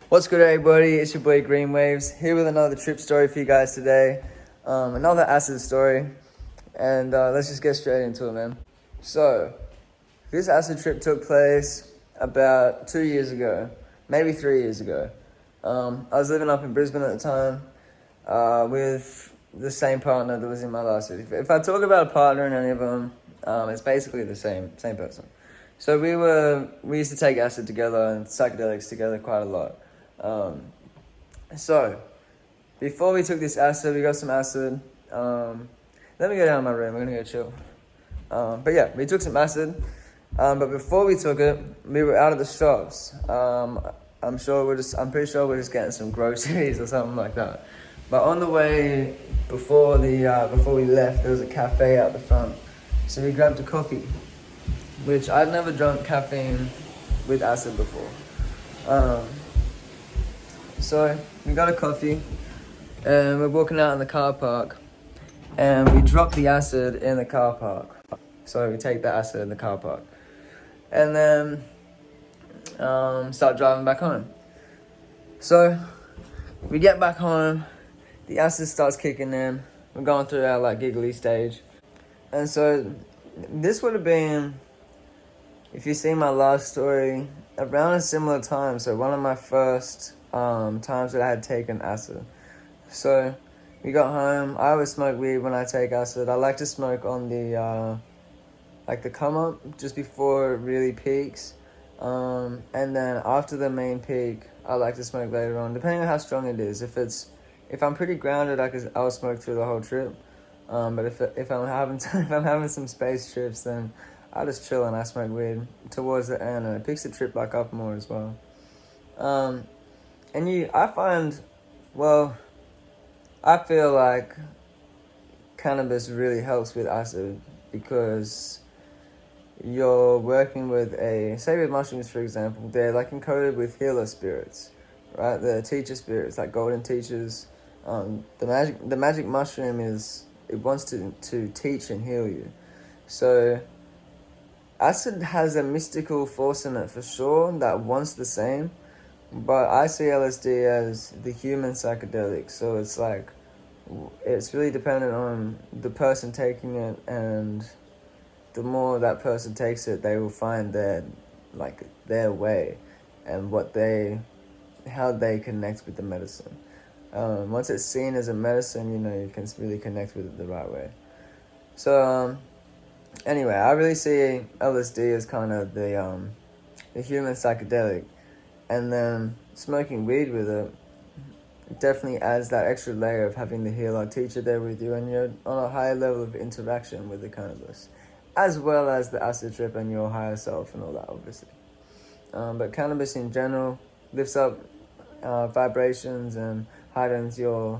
What's good, everybody? It's your boy Green Waves here with another trip story for you guys today. Another acid story, and let's just get straight into it, man. So, this acid trip took place about 2 years ago, maybe 3 years ago. I was living up in Brisbane at the time with the same partner that was in my last city. If I talk about a partner in any of them, it's basically the same person. So we used to take acid together and psychedelics together quite a lot. So before we took this acid, we got some acid. Let me go down to my room. We're gonna go chill. But yeah, we took some acid. But before we took it, we were out of the shops. I'm pretty sure we're just getting some groceries or something like that. But on the way before we left, there was a cafe out the front. So we grabbed a coffee, which I'd never drunk caffeine with acid before. So we got a coffee, and we're walking out in the car park, and we drop the acid in the car park. So we take the acid in the car park, and then start driving back home. So we get back home, the acid starts kicking in. We're going through our giggly stage, and so this would have been, if you see my last story, around a similar time. So one of my first times that I had taken acid. So we got home. I always smoke weed when I take acid. I like to smoke on the the come up just before it really peaks, and then after the main peak I like to smoke later on, depending on how strong it is. If I'm pretty grounded, I'll smoke through the whole trip. But if I'm having some space trips, then I just chill and I smoke weed towards the end, and it picks the trip back up more as well. I feel like cannabis really helps with acid because you're working with say with mushrooms, for example, they're encoded with healer spirits, right? The teacher spirits, like golden teachers. The magic mushroom it wants to teach and heal you. So acid has a mystical force in it for sure that wants the same, but I see LSD as the human psychedelic. So it's really dependent on the person taking it, and the more that person takes it, they will find their way and how they connect with the medicine. Once it's seen as a medicine, you can really connect with it the right way. So anyway, I really see LSD as kind of the human psychedelic, and then smoking weed with it definitely adds that extra layer of having the healer teacher there with you, and you're on a higher level of interaction with the cannabis, as well as the acid trip and your higher self and all that, obviously. But cannabis in general lifts up vibrations and heightens your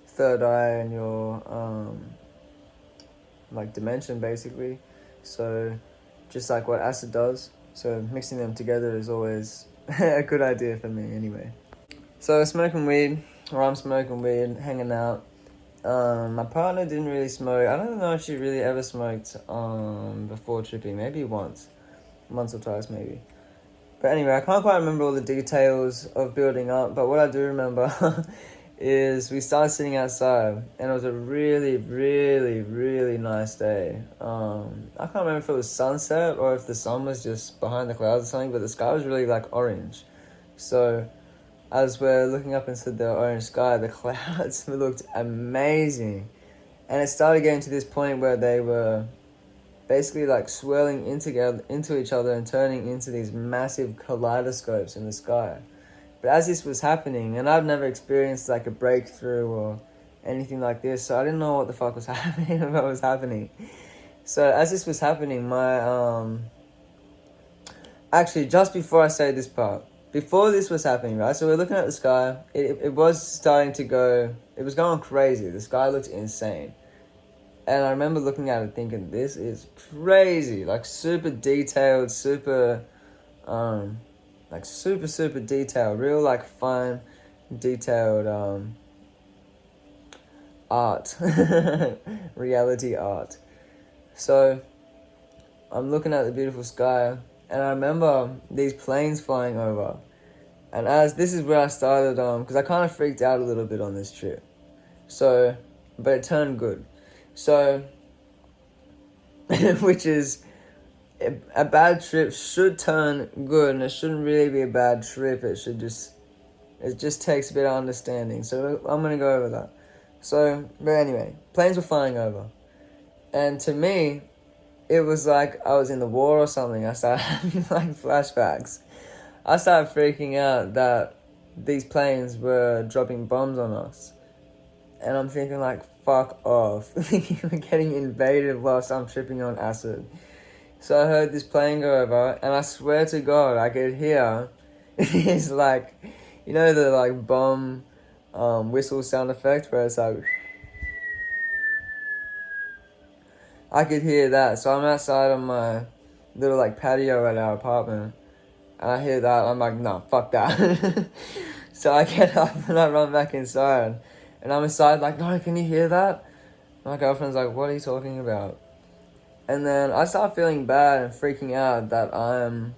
third eye and your dimension, basically. So just like what acid does. So mixing them together is always a good idea for me anyway. So I'm smoking weed, hanging out. My partner didn't really smoke. I don't know if she really ever smoked before tripping. Maybe once or twice maybe. But anyway, I can't quite remember all the details of building up, but what I do remember is we started sitting outside, and it was a really, really, really nice day. I can't remember if it was sunset or if the sun was just behind the clouds or something, but the sky was really orange. So as we're looking up into the orange sky, the clouds looked amazing. And it started getting to this point where they were basically swirling into each other and turning into these massive kaleidoscopes in the sky. But as this was happening, and I've never experienced a breakthrough or anything like this, so I didn't know what the fuck was happening and what was happening. So as this was happening, actually, just before I say this part, before this was happening, right? So we're looking at the sky. It was starting to go. It was going crazy. The sky looked insane. And I remember looking at it thinking, this is crazy. Super detailed, super detailed, real fine, detailed art, reality art. So I'm looking at the beautiful sky, and I remember these planes flying over, And as this is where I started, because I kind of freaked out a little bit on this trip. So, but it turned good. So, which is, a bad trip should turn good, and it shouldn't really be a bad trip. It just takes a bit of understanding. So I'm gonna go over that. So, but anyway, planes were flying over, and to me, it was like I was in the war or something. I started having like flashbacks. I started freaking out that these planes were dropping bombs on us. And I'm thinking like, fuck off. Thinking we're getting invaded whilst I'm tripping on acid. So I heard this plane go over, and I swear to God, I could hear it's like, you know the like bomb whistle sound effect where it's like, I could hear that. So I'm outside on my little like patio at our apartment, and I hear that. I'm like, no, fuck that. So I get up and I run back inside, and I'm inside like, no, can you hear that? My girlfriend's like, what are you talking about? And then I start feeling bad and freaking out that I'm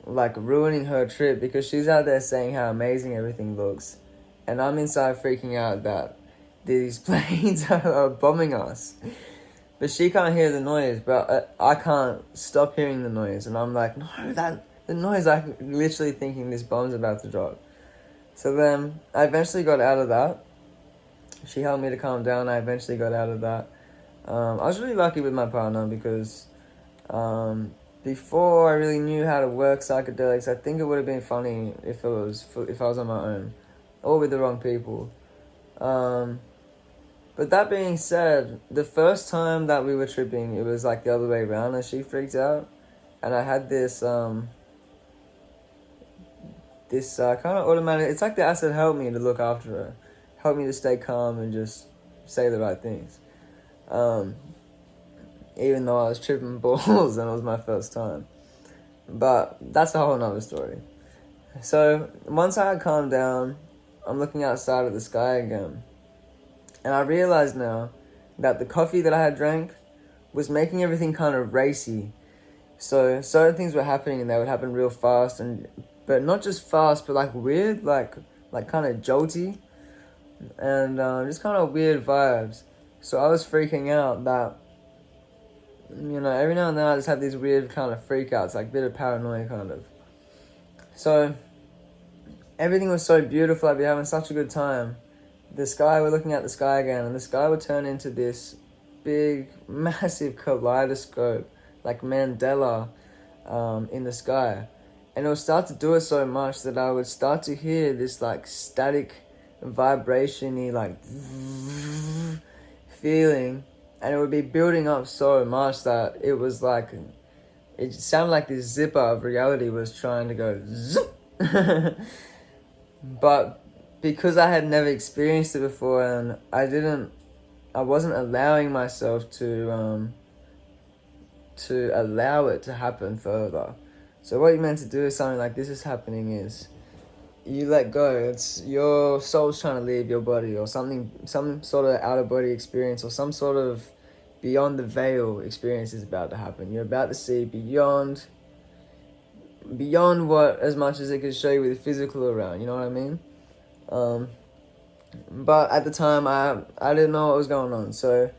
like ruining her trip, because she's out there saying how amazing everything looks, and I'm inside freaking out that these planes are bombing us. But she can't hear the noise, but I can't stop hearing the noise, and I'm like, no, the noise, I'm literally thinking this bomb's about to drop. So then I eventually got out of that. She helped me to calm down. I eventually got out of that. I was really lucky with my partner, because before I really knew how to work psychedelics, I think it would have been funny if I was on my own, or with the wrong people. But that being said, the first time that we were tripping, it was like the other way around, and she freaked out, and I had this kind of automatic. It's like the acid helped me to look after her, helped me to stay calm and just say the right things. Even though I was tripping balls and it was my first time. But that's a whole nother story. So once I had calmed down, I'm looking outside at the sky again. And I realized now that the coffee that I had drank was making everything kind of racy. So certain things were happening, and they would happen real fast, but not just fast, but like weird, like kind of jolty, and just kind of weird vibes. So I was freaking out that, every now and then I just have these weird kind of freakouts, like a bit of paranoia kind of. So everything was so beautiful, I'd be having such a good time. We're looking at the sky again, and the sky would turn into this big, massive kaleidoscope, like Mandela, in the sky. And it would start to do it so much that I would start to hear this like static vibration-y like feeling, and it would be building up so much that it was like, it sounded like this zipper of reality was trying to go zip. But because I had never experienced it before, and I wasn't allowing myself to allow it to happen further. So what you're meant to do if something like this is happening is you let go. It's your soul's trying to leave your body, or some sort of out of body experience, or some sort of beyond the veil experience is about to happen. You're about to see beyond what as much as it could show you with the physical around, you know what I mean? But at the time I didn't know what was going on, so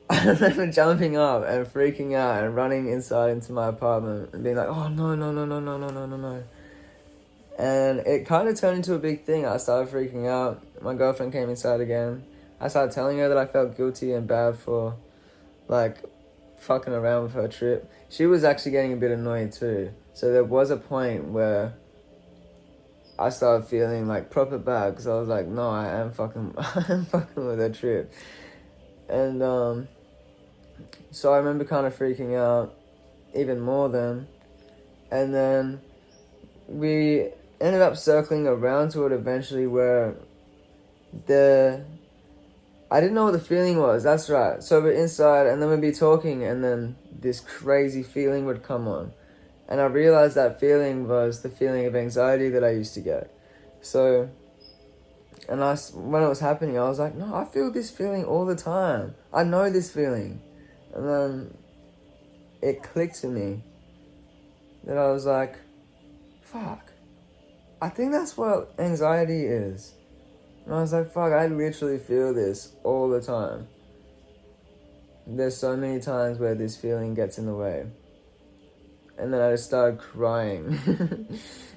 I remember jumping up and freaking out and running inside into my apartment and being like, oh no. And it kind of turned into a big thing. I started freaking out. My girlfriend came inside again. I started telling her that I felt guilty and bad for like fucking around with her trip. She was actually getting a bit annoyed too. So there was a point where I started feeling like proper bad, because I was like, no, I am fucking with her trip. And so I remember kind of freaking out even more then. And then we ended up circling around to it eventually, where I didn't know what the feeling was, that's right. So we're inside, and then we'd be talking, and then this crazy feeling would come on. And I realized that feeling was the feeling of anxiety that I used to get. So, when it was happening, I was like, no, I feel this feeling all the time. I know this feeling. And then it clicked to me that I was like, fuck, I think that's what anxiety is. And I was like, fuck, I literally feel this all the time. There's so many times where this feeling gets in the way. And then I just started crying.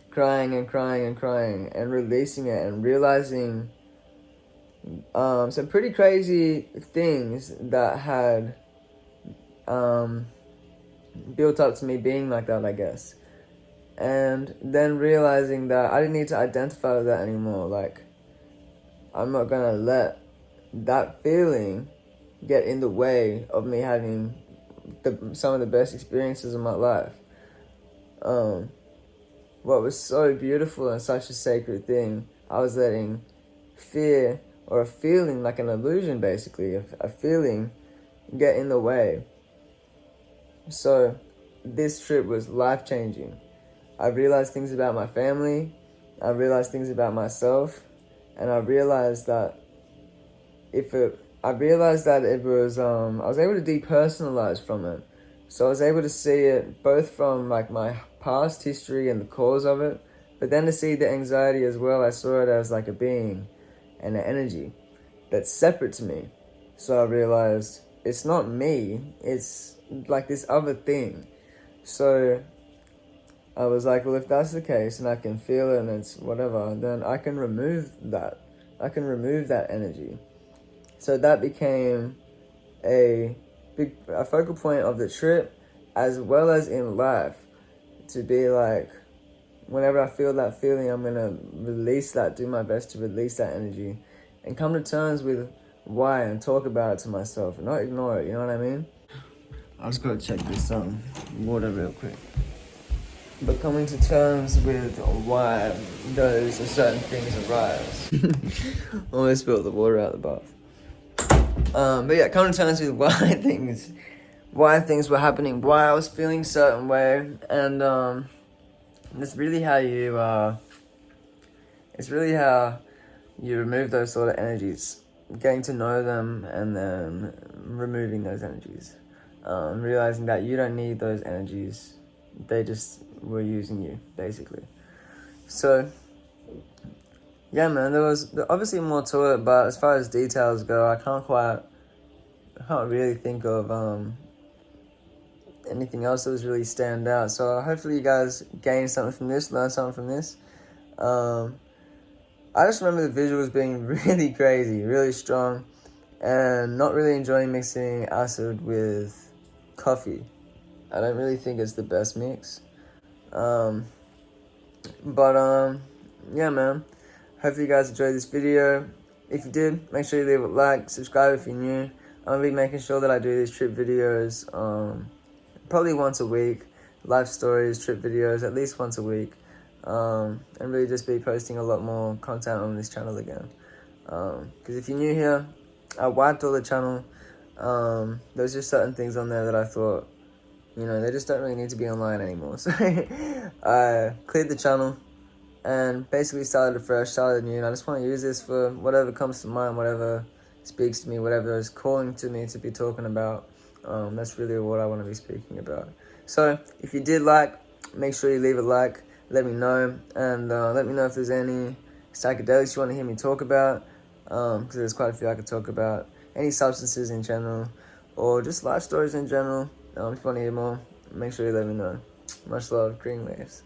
Crying and crying and crying. And releasing it and realizing some pretty crazy things that had built up to me being like that, I guess. And then realizing that I didn't need to identify with that anymore. Like, I'm not gonna let that feeling get in the way of me having some of the best experiences of my life. What was so beautiful and such a sacred thing, I was letting fear, or a feeling, like an illusion basically, a feeling get in the way. So this trip was life-changing. I realized things about my family, I realized things about myself, and I realized that I was able to depersonalize from it. So I was able to see it both from like my past history and the cause of it, but then to see the anxiety as well, I saw it as like a being and an energy that's separate to me. So I realized it's not me, it's like this other thing. So I was like, well, if that's the case and I can feel it and it's whatever, then I can remove that. I can remove that energy. So that became a focal point of the trip, as well as in life, to be like, whenever I feel that feeling, I'm gonna release that, do my best to release that energy, and come to terms with why and talk about it to myself and not ignore it, you know what I mean? I just gotta check this water real quick. But coming to terms with why those or certain things arise. Almost spilled the water out the bath. But yeah, coming to terms with why things were happening, why I was feeling a certain way, and it's really how you remove those sort of energies, getting to know them and then removing those energies, realizing that you don't need those energies, they just were using you, basically. So yeah, man, there was obviously more to it, but as far as details go, I can't really think of anything else that was really stand out. So hopefully you guys gain something from this, learn something from this. I just remember the visuals being really crazy, really strong, and not really enjoying mixing acid with coffee. I don't really think it's the best mix. Yeah, man. Hopefully you guys enjoyed this video. If you did, make sure you leave a like, subscribe if you're new. I'm gonna be making sure that I do these trip videos probably once a week. Life stories, trip videos, at least once a week. And really just be posting a lot more content on this channel again. Because if you're new here, I wiped all the channel. There's just certain things on there that I thought, they just don't really need to be online anymore. So I cleared the channel and basically started fresh, started new. And I just want to use this for whatever comes to mind, whatever speaks to me, whatever is calling to me to be talking about. That's really what I want to be speaking about. So if you did like, make sure you leave a like, let me know, and let me know if there's any psychedelics you want to hear me talk about, because there's quite a few I could talk about, any substances in general, or just life stories in general. If you want to hear more, make sure you let me know. Much love, Green Waves.